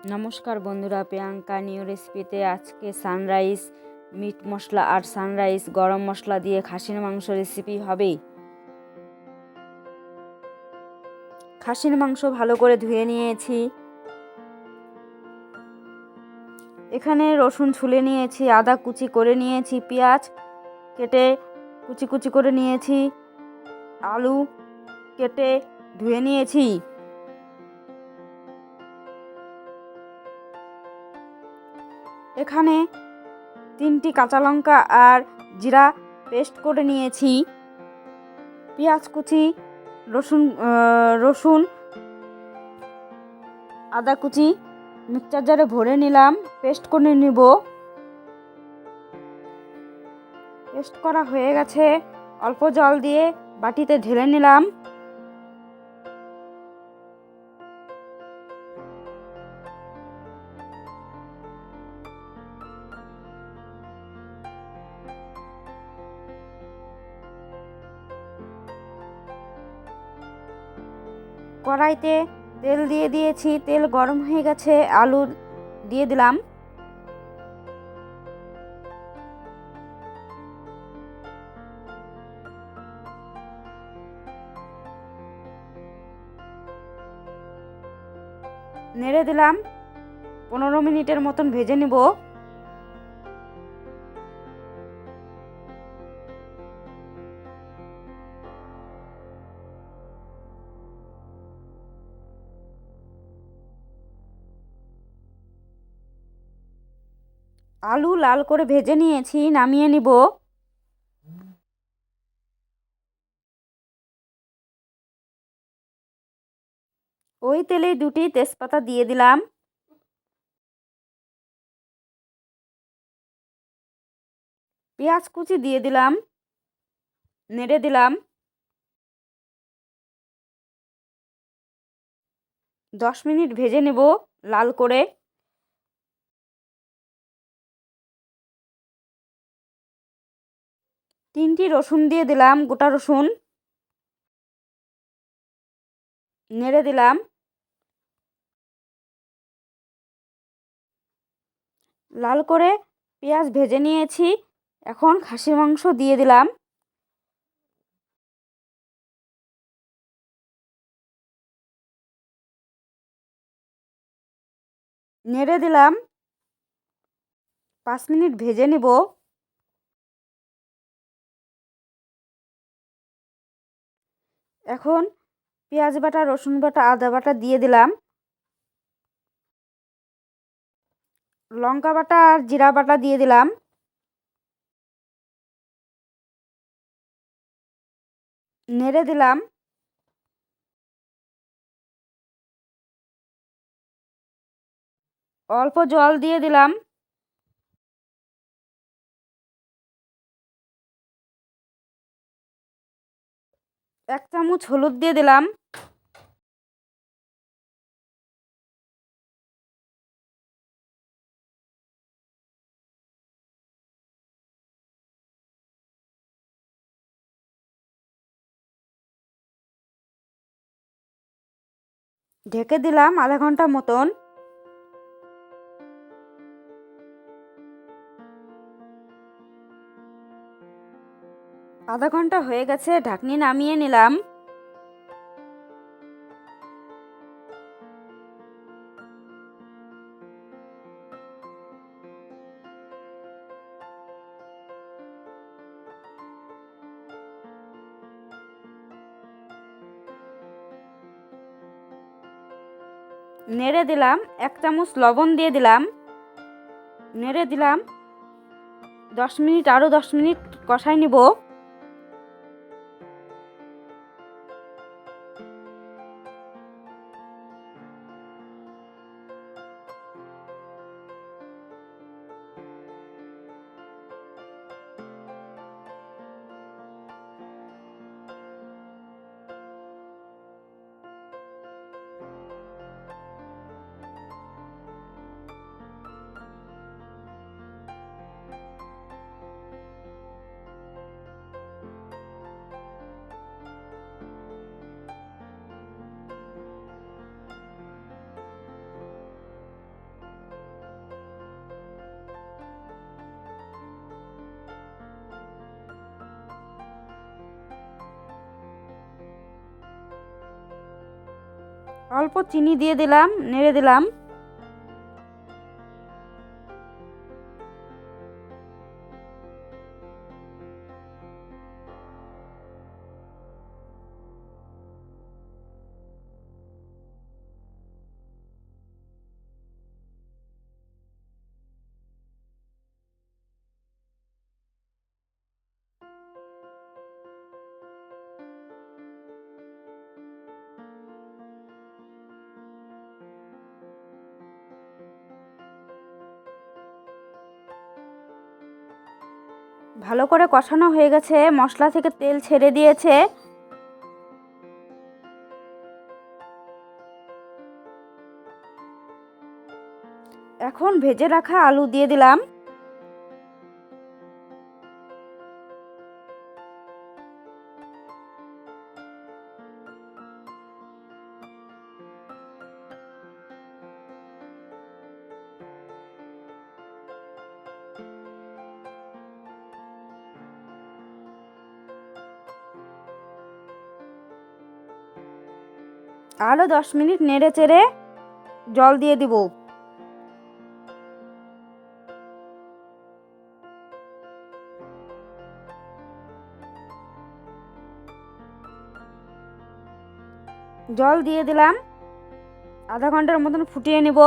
নমস্কার বন্ধুরা, প্রিয়াঙ্কা নিউ রেসিপিতে আজকে সানরাইজ মিট মশলা আর সানরাইজ গরম মশলা দিয়ে খাসির মাংস রেসিপি হবে। খাসির মাংস ভালো করে ধুয়ে নিয়েছি। এখানে রসুন ছুলে নিয়েছি, আদা কুচি করে নিয়েছি, পেঁয়াজ কেটে কুচি কুচি করে নিয়েছি, আলু কেটে ধুয়ে নিয়েছি। এখানে 3টি কাঁচা লঙ্কা আর জিরা পেস্ট করে নিয়েছি। পেঁয়াজ কুচি, রসুন আদা কুচি মিক্সচার জারে ভরে নিলাম, পেস্ট করে নিব। পেস্ট করা হয়ে গেছে, অল্প জল দিয়ে বাটিতে ঢেলে নিলাম। কড়াইতে তেল দিয়ে দিয়েছি, তেল গরম হয়ে গেছে, আলু দিয়ে দিলাম। নেড়ে দিলাম, 15 মিনিটের মতন ভেজে নিব। আলু লাল করে ভেজে নিয়েছি, নামিয়ে নিব। ওই তেলেই 2টি তেজপাতা দিয়ে দিলাম। পেঁয়াজ কুচি দিয়ে দিলাম, নেড়ে দিলাম। 10 মিনিট ভেজে নেব লাল করে। তিনটি রসুন দিয়ে দিলাম, গোটা রসুন নেড়ে দিলাম। লাল করে পেঁয়াজ ভেজে নিয়েছি, এখন খাসির মাংস দিয়ে দিলাম। নেড়ে দিলাম, 5 মিনিট ভেজে নিব। এখন পেঁয়াজ বাটা, রসুন বাটা, আদা বাটা দিয়ে দিলাম। লঙ্কা বাটা আর জিরা বাটা দিয়ে দিলাম। নেড়ে দিলাম। অল্প জল দিয়ে দিলাম। এক চামচ হলুদ দিয়ে দিলাম। ঢেকে দিলাম আধা ঘন্টা মতন। আধা ঘন্টা হয়ে গেছে, ঢাকনি নামিয়ে নিলাম। নেড়ে দিলাম, 1 চামচ লবণ দিয়ে দিলাম। নেড়ে দিলাম, 10 মিনিট, আরও 10 মিনিট কষাই নিব। অল্প চিনি দিয়ে দিলাম, নেড়ে দিলাম। ভালো করে কষানো হয়ে গেছে, মশলা থেকে তেল ছেড়ে দিয়েছে। এখন ভেজে রাখা আলু দিয়ে দিলাম। আরও 10 মিনিট নেড়ে চেড়ে জল দিয়ে দিব। জল দিয়ে দিলাম, আধা ঘন্টার মতন ফুটিয়ে নেব।